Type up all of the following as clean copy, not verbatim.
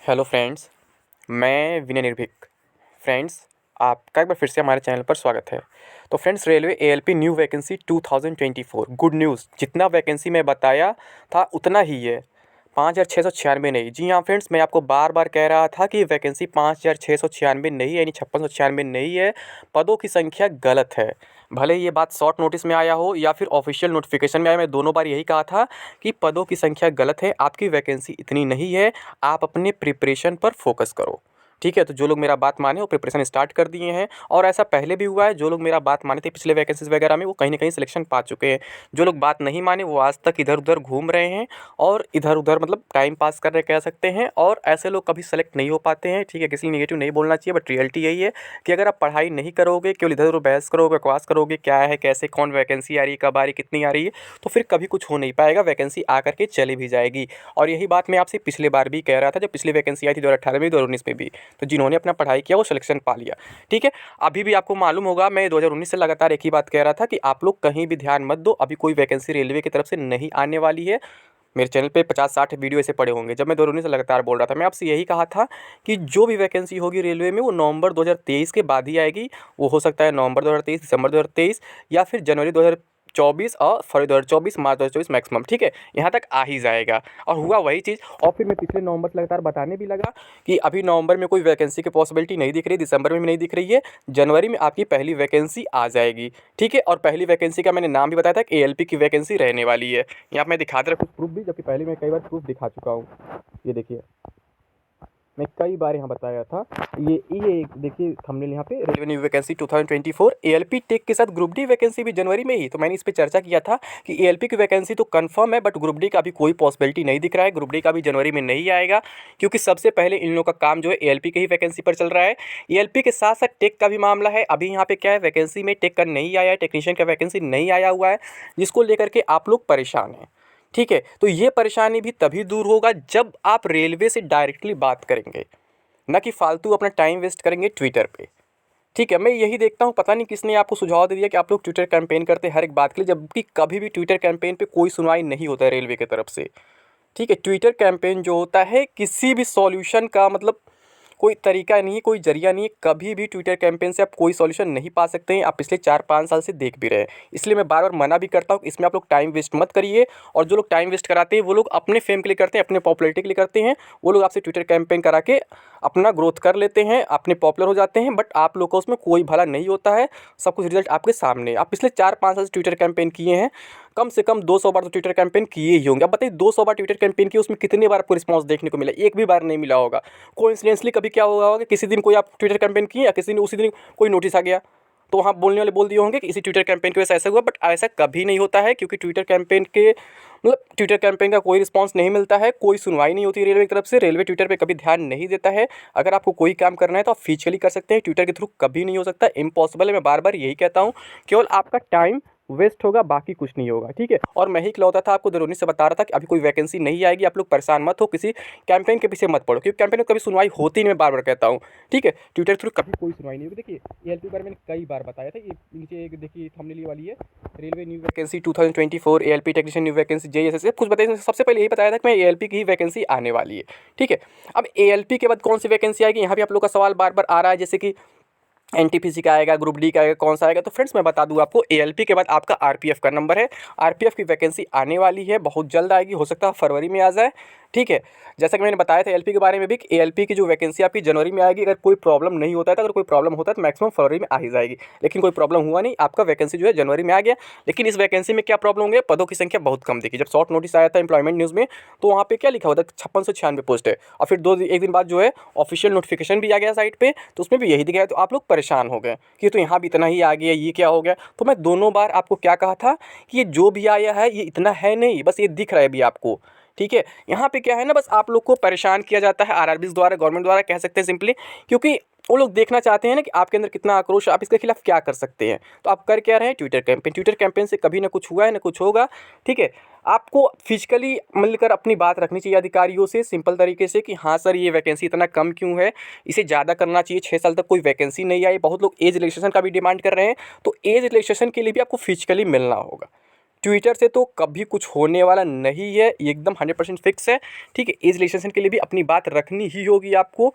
Hello friends, मैं विनय निर्भीक। Friends, आपका एक बार फिर से हमारे चैनल पर स्वागत है। तो friends, railway ALP new vacancy 2024 good news, जितना वैकेंसी मैं बताया था उतना ही है, 5,696 नहीं। जी हाँ फ्रेंड्स, मैं आपको बार बार कह रहा था कि वैकेंसी 5,696 नहीं है, यानी 5696 नहीं है। पदों की संख्या गलत है। भले ये बात शॉर्ट नोटिस में आया हो या फिर ऑफिशियल नोटिफिकेशन में आया, मैं दोनों बार यही कहा था कि पदों की संख्या गलत है, आपकी वैकेंसी इतनी नहीं है। आप अपने प्रिपरेशन पर फोकस करो। ठीक है, तो जो लोग मेरा बात माने वो प्रिपरेशन स्टार्ट कर दिए हैं, और ऐसा पहले भी हुआ है। जो लोग मेरा बात माने थे पिछले वैकेंसीज वगैरह में, वो कहीं ना कहीं सिलेक्शन पा चुके हैं। जो लोग बात नहीं माने वो आज तक इधर उधर घूम रहे हैं और इधर उधर मतलब टाइम पास कर रहे कह सकते हैं, और ऐसे लोग कभी सेलेक्ट नहीं हो पाते हैं। ठीक है, किसी नेगेटिव नहीं बोलना चाहिए, बट रियलिटी यही है कि अगर आप पढ़ाई नहीं करोगे, केवल इधर उधर बहस करोगे, बकवास करोगे, क्या है कैसे कौन वैकेंसी आ रही है, कब आ रही, कितनी आ रही है, तो फिर कभी कुछ हो नहीं पाएगा। वैकेंसी आ करके चली भी जाएगी। और यही बात मैं आपसे पिछले बार भी कह रहा था, जब पिछली वैकेंसी आई थी 2018 में, 2019 में भी। तो जिन्होंने अपना पढ़ाई किया वो सिलेक्शन पा लिया। ठीक है, अभी भी आपको मालूम होगा, मैं 2019 से लगातार एक ही बात कह रहा था कि आप लोग कहीं भी ध्यान मत दो, अभी कोई वैकेंसी रेलवे की तरफ से नहीं आने वाली है। मेरे चैनल पे 50-60 वीडियो ऐसे पड़े होंगे, जब मैं 2019 से लगातार बोल रहा था। मैं आपसे यही कहा था कि जो भी वैकेंसी होगी रेलवे में वो नवंबर 2023 के बाद ही आएगी। वो हो सकता है नवंबर 2023, दिसंबर 2023, या फिर जनवरी 2024 और फरवरी 2024, मार्च 2024 मैक्सिमम। ठीक है, यहाँ तक आ ही जाएगा। और हुआ वही चीज़। और फिर मैं पिछले नवंबर से लगातार बताने भी लगा कि अभी नवंबर में कोई वैकेंसी की पॉसिबिलिटी नहीं दिख रही, दिसंबर में भी नहीं दिख रही है, जनवरी में आपकी पहली वैकेंसी आ जाएगी। ठीक है, और पहली वैकेंसी का मैंने नाम भी बताया था कि एएलपी की वैकेंसी रहने वाली है। यहाँ पे मैं दिखा दे रहा कुछ प्रूफ भी, जबकि पहले मैं कई बार प्रूफ दिखा चुका हूँ। ये देखिए, मैं कई बार यहाँ बताया था। ये देखिए थंबनेल, यहाँ पे railway new vacancy 2024 ALP tech के साथ ग्रुप डी वैकेंसी भी जनवरी में ही। तो मैंने इस पे चर्चा किया था कि एएलपी की वैकेंसी तो कंफर्म है, बट ग्रुप डी का भी कोई पॉसिबिलिटी नहीं दिख रहा है। ग्रुप डी का भी जनवरी में नहीं आएगा, क्योंकि सबसे पहले इन लोगों का काम जो है एएलपी की ही वैकेंसी पर चल रहा है। एएलपी के साथ साथ टेक का भी मामला है। अभी यहाँ पे क्या है, वैकेंसी में टेक का नहीं आया है, टेक्नीशियन का वैकेंसी नहीं आया हुआ है, जिसको लेकर के आप लोग परेशान हैं। ठीक है, तो ये परेशानी भी तभी दूर होगा जब आप रेलवे से डायरेक्टली बात करेंगे, ना कि फालतू अपना टाइम वेस्ट करेंगे ट्विटर पे। ठीक है, मैं यही देखता हूँ, पता नहीं किसने आपको सुझाव दे दिया कि आप लोग ट्विटर कैंपेन करते हैं हर एक बात के लिए, जबकि कभी भी ट्विटर कैंपेन पे कोई सुनवाई नहीं होता है रेलवे की तरफ से। ठीक है, ट्विटर कैंपेन जो होता है किसी भी सॉल्यूशन का मतलब कोई तरीका नहीं है, कोई जरिया नहीं है। कभी भी ट्विटर कैंपेन से आप कोई सॉल्यूशन नहीं पा सकते हैं। आप पिछले 4-5 साल से देख भी रहे हैं। इसलिए मैं बार बार मना भी करता हूँ कि इसमें आप लोग टाइम वेस्ट मत करिए। और जो लोग टाइम वेस्ट कराते हैं वो लोग अपने फेम के लिए करते हैं, अपने पॉपुलैरिटी के लिए करते हैं। वो लोग आपसे ट्विटर कैंपेन करा के अपना ग्रोथ कर लेते हैं, अपने पॉपुलर हो जाते हैं, बट आप लोग का उसमें कोई भला नहीं होता है। सब कुछ रिजल्ट आपके सामने है। आप पिछले 4-5 साल से ट्विटर कैंपेन किए हैं, कम से कम 200 बार तो ट्विटर कैंपेन किए ही होंगे। अब बताइए, 200 बार ट्विटर कैंपेन किए, उसमें कितनी बार आपको रिस्पांस देखने को मिला? एक भी बार नहीं मिला होगा। कोइंसिडेंटली कभी क्या हुआ होगा, किसी दिन कोई आप ट्विटर कैंपेन किए या किसी दिन उसी दिन कोई नोटिस आ गया, तो वहाँ बोलने वाले बोल दिए होंगे कि इसी ट्विटर कैंपेन की वजह से ऐसा हुआ। बट ऐसा कभी नहीं होता है, क्योंकि ट्विटर कैंपेन के मतलब ट्विटर कैंपेन का कोई रिस्पांस नहीं मिलता है, कोई सुनवाई नहीं होती रेलवे की तरफ से। रेलवे ट्विटर पे कभी ध्यान नहीं देता है। अगर आपको कोई काम करना है तो आप फिजिकली कर सकते हैं, ट्विटर के थ्रू कभी नहीं हो सकता, इम्पॉसिबल है। मैं बार बार यही कहता हूँ, केवल आपका टाइम वेस्ट होगा, बाकी कुछ नहीं होगा। ठीक है, और मैं ही इकलौता था आपको 2019 से बता रहा था कि अभी कोई वैकेंसी नहीं आएगी, आप लोग परेशान मत हो, किसी कैंपेन के पीछे मत पड़ो, क्योंकि कैंपेन में कभी सुनवाई होती नहीं। मैं बार बार कहता हूँ, ठीक है, ट्विटर थ्रू कभी कोई सुनवाई नहीं होगी। देखिए, एएलपी के बारे में मैंने कई बार बताया था। ये नीचे एक देखिए थंबनेल ये वाली है, railway new vacancy 2024 ALP technician new vacancy JSS, कुछ बताइए। सबसे पहले यही बताया था कि मैं एएलपी की ही वैकेंसी आने वाली है। ठीक है, अब एएलपी के बाद कौन सी वैकेंसी आएगी, यहाँ भी आप लोग का सवाल बार बार आ रहा है, जैसे कि एनटीपीसी का आएगा, ग्रुप डी का आएगा, कौन सा आएगा। तो फ्रेंड्स, मैं बता दूं आपको, एएलपी के बाद आपका आरपीएफ का नंबर है। आरपीएफ की वैकेंसी आने वाली है, बहुत जल्द आएगी, हो सकता है फरवरी में आ जाए। ठीक है, जैसा कि मैंने बताया था एएलपी के बारे में भी, एएलपी की जो वैकेंसी आपकी जनवरी में आएगी। अगर कोई प्रॉब्लम नहीं होता है, तो अगर कोई प्रॉब्लम होता है तो मैक्सिमम फरवरी में आ ही जाएगी। लेकिन कोई प्रॉब्लम हुआ नहीं, आपका वैकेंसी जो है जनवरी में आ गया। लेकिन इस वैकेंसी में क्या प्रॉब्लम होंगे, पदों की संख्या बहुत कम दिखी। जब शॉर्ट नोटिस आया था एम्प्लॉयमेंट न्यूज़ में, तो वहाँ पे क्या लिखा हुआ था, 5696 पोस्ट है। और फिर एक दिन बाद जो है ऑफिशियल नोटिफिकेशन भी आ गया साइट पे, तो उसमें भी यही दिखाया। तो आप लोग परेशान हो गए कि तो यहाँ भी इतना ही आ गया, ये क्या हो गया। तो मैं दोनों बार आपको क्या कहा था कि ये जो भी आया है ये इतना है नहीं, बस ये दिख रहा है अभी आपको। ठीक है, यहाँ पे क्या है ना, बस आप लोग को परेशान किया जाता है आरआरबी द्वारा, गवर्नमेंट द्वारा कह सकते हैं सिंपली, क्योंकि वो लोग देखना चाहते हैं ना कि आपके अंदर कितना आक्रोश है, आप इसके खिलाफ क्या कर सकते हैं। तो आप कर क्या रहे हैं, ट्विटर कैंपेन। ट्विटर कैंपेन से कभी ना कुछ हुआ है ना कुछ होगा। ठीक है, आपको फिजिकली मिलकर अपनी बात रखनी चाहिए अधिकारियों से, सिंपल तरीके से कि हाँ सर, ये वैकेंसी इतना कम क्यों है, इसे ज़्यादा करना चाहिए। 6 साल तक कोई वैकेंसी नहीं आई। बहुत लोग एज रिलैक्सेशन का भी डिमांड कर रहे हैं, तो एज रिलैक्सेशन के लिए भी आपको फिजिकली मिलना होगा। ट्विटर से तो कभी कुछ होने वाला नहीं है, ये एकदम 100% फिक्स है। ठीक है, एज रिलेक्सेशन के लिए भी अपनी बात रखनी ही होगी आपको।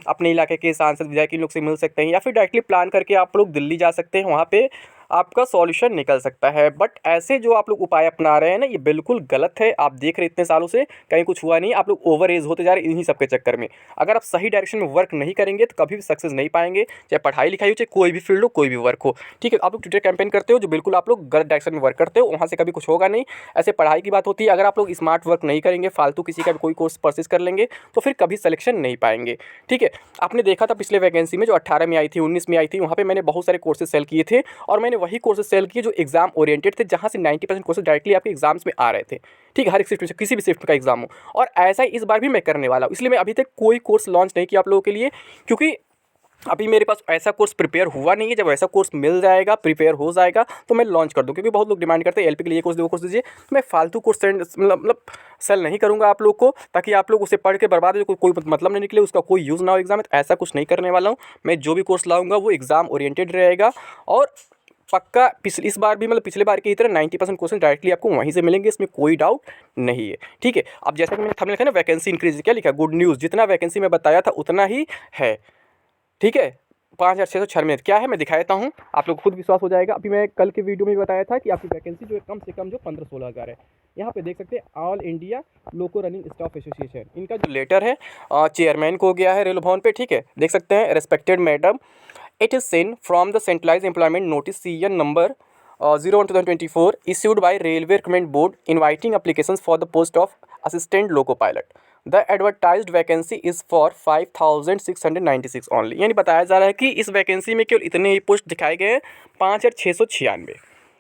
अपने इलाके के सांसद विधायक इन लोग से मिल सकते हैं या फिर डायरेक्टली प्लान करके आप लोग दिल्ली जा सकते हैं, वहाँ पे आपका सॉल्यूशन निकल सकता है। बट ऐसे जो आप लोग उपाय अपना रहे हैं ना, ये बिल्कुल गलत है। आप देख रहे इतने सालों से कहीं कुछ हुआ नहीं, आप लोग ओवर एज होते जा रहे इन्हीं सब के चक्कर में। अगर आप सही डायरेक्शन में वर्क नहीं करेंगे तो कभी भी सक्सेस नहीं पाएंगे, चाहे पढ़ाई लिखाई हो, चाहे कोई भी फील्ड हो, कोई भी वर्क हो। ठीक है, आप लोग ट्विटर कैंपेन करते हो जो बिल्कुल आप लोग गलत डायरेक्शन में वर्क करते हो, वहाँ से कभी कुछ होगा नहीं। ऐसे पढ़ाई की बात होती है, अगर आप लोग स्मार्ट वर्क नहीं करेंगे, फालतू किसी का भी कोई कोर्स परचेज कर लेंगे तो फिर कभी सिलेक्शन नहीं पाएंगे। ठीक है, आपने देखा था पिछले वैकेंसी में जो 18 में आई थी, 19 में आई थी, वहाँ पे मैंने बहुत सारे कोर्सेज सेल किए थे और मैंने वही कोर्सेज सेल किए जो एग्जाम ओरिएंटेड थे, जहाँ से 90% क्वेश्चन डायरेक्टली आपके एग्जाम्स में आ रहे थे। ठीक है, हर एक शिफ्ट में किसी भी शिफ्ट का एग्जाम हो, और ऐसा ही इस बार भी मैं करने वाला हूँ। इसलिए मैं अभी तक कोई कोर्स लॉन्च नहीं किया आप लोगों के लिए, क्योंकि अभी मेरे पास ऐसा कोर्स प्रिपेयर हुआ नहीं है। जब ऐसा कोर्स मिल जाएगा, प्रिपेयर हो जाएगा, तो मैं लॉन्च कर दूँ, क्योंकि बहुत लोग डिमांड करते हैं एलपी के लिए ये कोर्स दो, वो कोर्स दीजिए। तो मैं फालतू कोर्स मतलब सेल नहीं करूँगा आप लोग को, ताकि आप लोग उसे पढ़ के बर्बाद हो, कोई मतलब नहीं निकले, उसका कोई यूज़ ना हो एग्जाम में। तो ऐसा कुछ नहीं करने वाला हूँ। मैं जो भी कोर्स लाऊंगा वो एग्जाम ओरिएंटेड रहेगा, और पक्का इस बार भी मतलब पिछले बार की तरह 90% क्वेश्चन डायरेक्टली आपको वहीं से मिलेंगे, इसमें कोई डाउट नहीं है। ठीक है, अब जैसा कि मैंने थंबनेल लिखा ना, वैकेंसी इंक्रीज, क्या लिखा, गुड न्यूज़, जितना वैकेंसी मैं बताया था उतना ही है। ठीक है, 5,696 क्या है मैं दिखा देता हूँ, आप लोग खुद विश्वास हो जाएगा। अभी मैं कल के वीडियो में बताया था कि आपकी वैकेंसी जो है कम से कम जो 15-16 हज़ार है। यहाँ पे देख सकते हैं ऑल इंडिया लोको रनिंग स्टाफ एसोसिएशन, इनका जो लेटर है चेयरमैन को गया है रेल भवन पे। ठीक है, देख सकते हैं, respected madam, it is sent from the centralised employment notice CN number 01/2024 issued by Railway Recruitment Board inviting applications for the post of assistant loco pilot. The advertised vacancy is for 5,696 only। यानी बताया जा रहा है कि इस vacancy में केवल इतने ही पोस्ट दिखाए गए हैं, 5,696।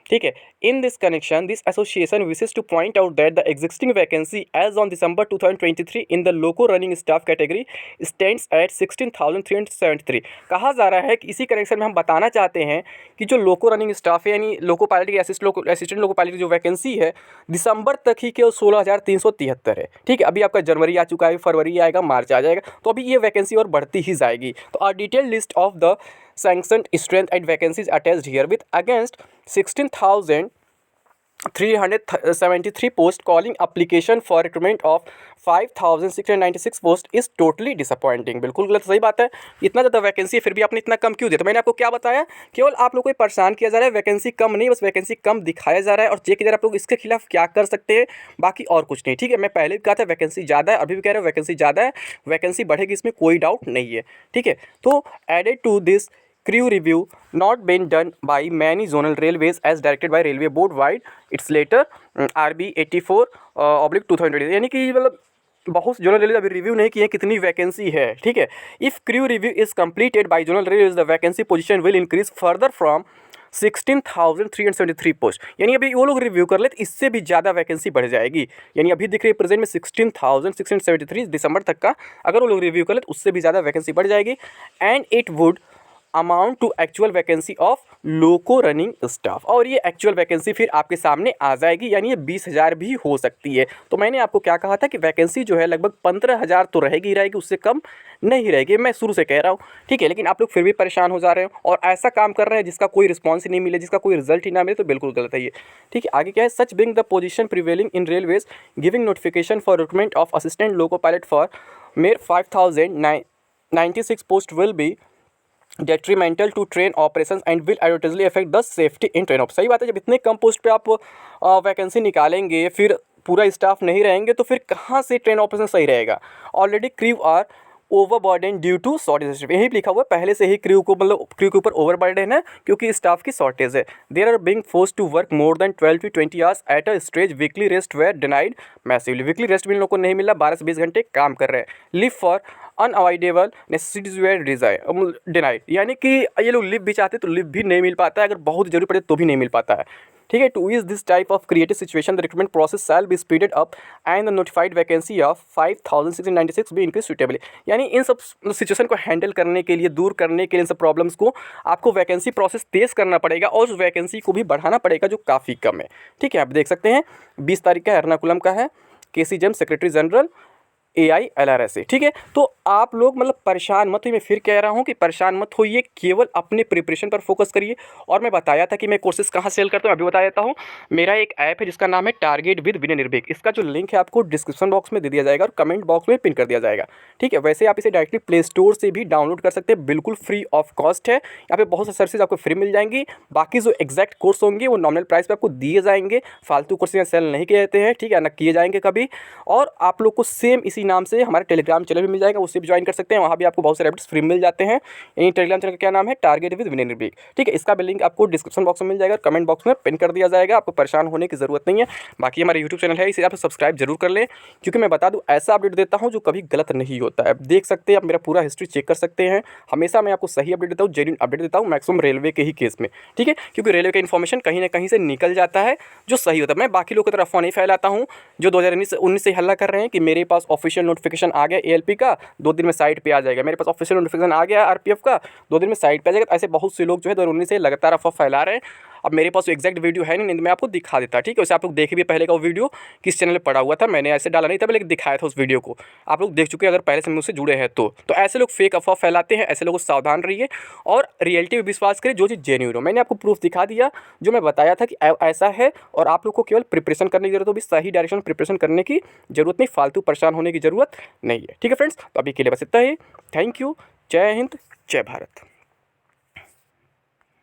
ठीक है, in this connection this association wishes to point out that the existing vacancy as on December 2023 in the loco running staff category stands at 16,373। कहा जा रहा है कि इसी कनेक्शन में हम बताना चाहते हैं कि जो लोको रनिंग स्टाफ है, यानी लोको पायलट की असिस्टेंट लोको पायलट की जो वैकेंसी है, दिसंबर तक ही केवल 16,373 है। ठीक है, अभी आपका जनवरी आ चुका है, फरवरी आएगा, मार्च आ जाएगा, तो अभी ये वैकेंसी और बढ़ती ही जाएगी। तो are detail list of the sanctioned strength and vacancies attached here with against 16,373 post calling application for recruitment of 5,696 post is totally disappointing। बिल्कुल गलत, सही बात है। इतना ज़्यादा वैकेंसी है फिर भी आपने इतना कम क्यों दिया? तो मैंने आपको क्या बताया, केवल आप लोगों को परेशान किया जा रहा है, वैकेंसी कम नहीं, बस वैकेंसी कम दिखाया जा रहा है और चेक किया जा रहा है आप लोग इसके खिलाफ क्या कर सकते हैं, बाकी और कुछ नहीं। ठीक है, मैं पहले भी कहा था वैकेंसी ज़्यादा है, अभी भी कह रहा हूँ वैकेंसी ज़्यादा है, वैकेंसी बढ़ेगी, इसमें कोई डाउट नहीं है। ठीक है, तो added to this crew review not been done by many zonal railways as directed by railway board wide its later RB 84/2020। यानी कि मतलब बहुत जोनल रेलवे अभी रिव्यू नहीं किए कितनी वैकेंसी है। ठीक है, if crew review is completed by zonal railways the vacancy position will increase further from 16,373 post. यानी अभी वो लोग रिव्यू कर ले तो इससे भी ज़्यादा वैकेंसी बढ़ जाएगी। यानी अभी दिख रही है प्रेजेंट में 16,673 दिसंबर तक का, अगर वो लोग रिव्यू कर ले तो उससे भी ज़्यादा वैकेंसी बढ़ जाएगी। And it would amount to actual vacancy of loco running staff, और ये एक्चुअल वैकेंसी फिर आपके सामने आ जाएगी, यानी ये 20,000 भी हो सकती है। तो मैंने आपको क्या कहा था कि वैकेंसी जो है लगभग 15,000 तो रहेगी रहेगी, उससे कम नहीं रहेगी, मैं शुरू से कह रहा हूँ। ठीक है, लेकिन आप लोग फिर भी परेशान हो जा रहे हो और ऐसा काम कर रहे हैं जिसका कोई रिस्पॉन्स ही नहीं मिले, जिसका कोई रिजल्ट ही ना मिले, तो बिल्कुल गलत है ये। ठीक है, आगे क्या है, such being the position prevailing in railways giving notification for recruitment of assistant loco pilot for mere 5,096 post will be detrimental to train operations and will adversely affect the safety in train op। सही बात है, जब इतने कम post पे आप vacancy निकालेंगे, फिर पूरा स्टाफ नहीं रहेंगे, तो फिर कहाँ से ट्रेन ऑपरेशन सही रहेगा। Already crew are overburden due to shortage, यही लिखा हुआ है पहले से ही, क्रू को मतलब क्रू के ऊपर ओवरबर्डन है क्योंकि स्टाफ की शॉर्टेज है। There are being forced to work more than 12 to 20 hours at a stretch, weekly rest were denied massively. Weekly rest भी इन लोगों को नहीं मिला, 12 से 20 घंटे काम कर रहे हैं। Leave for unavoidable necessities were denied, यानी कि ये लोग लिव भी चाहते तो लिव भी नहीं मिल पाता है, अगर बहुत ज़रूरी पड़े तो भी नहीं मिल पाता है। ठीक है, to ease this type of creative situation the recruitment process shall be speeded up and the notified vacancy of 5,696 be increase suitably. यानी इन सब सिचुएशन को हैंडल करने के लिए, दूर करने के लिए, इन सब प्रॉब्लम्स को आपको वैकेंसी प्रोसेस तेज़ करना पड़ेगा और उस वैकेंसी को भी बढ़ाना पड़ेगा जो काफ़ी कम है। ठीक है, आप देख सकते हैं 20 तारीख का एर्नाकुलम का है, KC जेम सेक्रेटरी जनरल AILRS से, ठीक है। तो आप लोग मतलब परेशान मत होइए, मैं फिर कह रहा हूँ कि परेशान मत होइए, केवल अपने प्रिपरेशन पर फोकस करिए। और मैं बताया था कि मैं कोर्सेज कहाँ सेल करता हूँ, अभी बता देता हूँ। मेरा एक ऐप है जिसका नाम है टारगेट विद विनय निर्भीक। इसका जो लिंक है आपको डिस्क्रिप्शन बॉक्स में दे दिया जाएगा और कमेंट बॉक्स में पिन कर दिया जाएगा, ठीक है। वैसे आप इसे डायरेक्टली प्ले स्टोर से भी डाउनलोड कर सकते हैं, बिल्कुल फ्री ऑफ कॉस्ट है। यहाँ पे बहुत सारी सर्विसेज आपको फ्री मिल जाएंगी। बाकी जो एग्जैक्ट कोर्स होंगे वो नॉमिनल प्राइस पे आपको दिए जाएंगे। फालतू कोर्स यहाँ सेल नहीं किए जाते हैं, ठीक है ना, किए जाएंगे कभी। और आप लोग को सेम इसी नाम से हमारे टेलीग्राम चैनल भी मिल जाएगा, उससे भी ज्वाइन कर सकते हैं। वहाँ भी आपको बहुत सारे अपडेट्स फ्री मिल जाते हैं। यही टेलीग्राम चैनल का क्या नाम है, टारगेट विद विनय निर्भीक, ठीक है। इसका भी लिंक आपको डिस्क्रिप्शन बॉक्स में मिल जाएगा, कमेंट बॉक्स में पिन कर दिया जाएगा। आपको परेशान होने की जरूरत नहीं है। बाकी हमारा यूट्यूब चैनल है, इसे आप सब्सक्राइब जरूर कर लें, क्योंकि मैं बता दूं ऐसा अपडेट देता हूं जो कभी गलत नहीं होता है। आप देख सकते हैं, आप मेरा पूरा हिस्ट्री चेक कर सकते हैं। हमेशा मैं आपको सही अपडेट देता हूं, जेन्युइन अपडेट देता हूं, मैक्सिमम रेलवे के ही केस में, ठीक है। क्योंकि रेलवे का इन्फॉर्मेशन कहीं ना कहीं से निकल जाता है जो सही होता है। मैं बाकी लोगों की तरफ अफवाह नहीं फैलाता हूँ जो 2019 से हल्ला कर रहे हैं कि मेरे पास ऑफिशियल नोटिफिकेशन आ गया ALP का, 2 दिन में साइट पे आ जाएगा। मेरे पास ऑफिशियल नोटिफिकेशन आ गया RPF का, 2 दिन में साइट पे आ जाएगा। ऐसे बहुत से लोग जो है 2019 से लगातार अफवाह फैला रहे हैं। अब मेरे पास एग्जैक्ट वीडियो है नहीं, मैं आपको दिखा देता, ठीक है। वैसे आप लोग देखे भी पहले का वो वीडियो किस चैनल पे पड़ा हुआ था, मैंने ऐसे डाला नहीं था, लेकिन दिखाया था उस वीडियो को। आप लोग देख चुके हैं अगर पहले से मुझसे जुड़े हैं तो ऐसे लोग फेक अफवाह फैलाते हैं, ऐसे लोगों से सावधान रहिए और रियलिटी पे विश्वास करिए, जो चीज़ जेन्युइन हो। मैंने आपको प्रूफ दिखा दिया, जो मैं बताया था कि ऐसा है। और आप लोग को केवल प्रिपरेशन करने की जरूरत होगी, सही डायरेक्शन में प्रिपरेशन करने की जरूरत नहीं, फालतू परेशान होने की जरूरत नहीं है, ठीक है फ्रेंड्स। तो अभी के लिए बस इतना ही। Thank you. जय हिंद, जय भारत।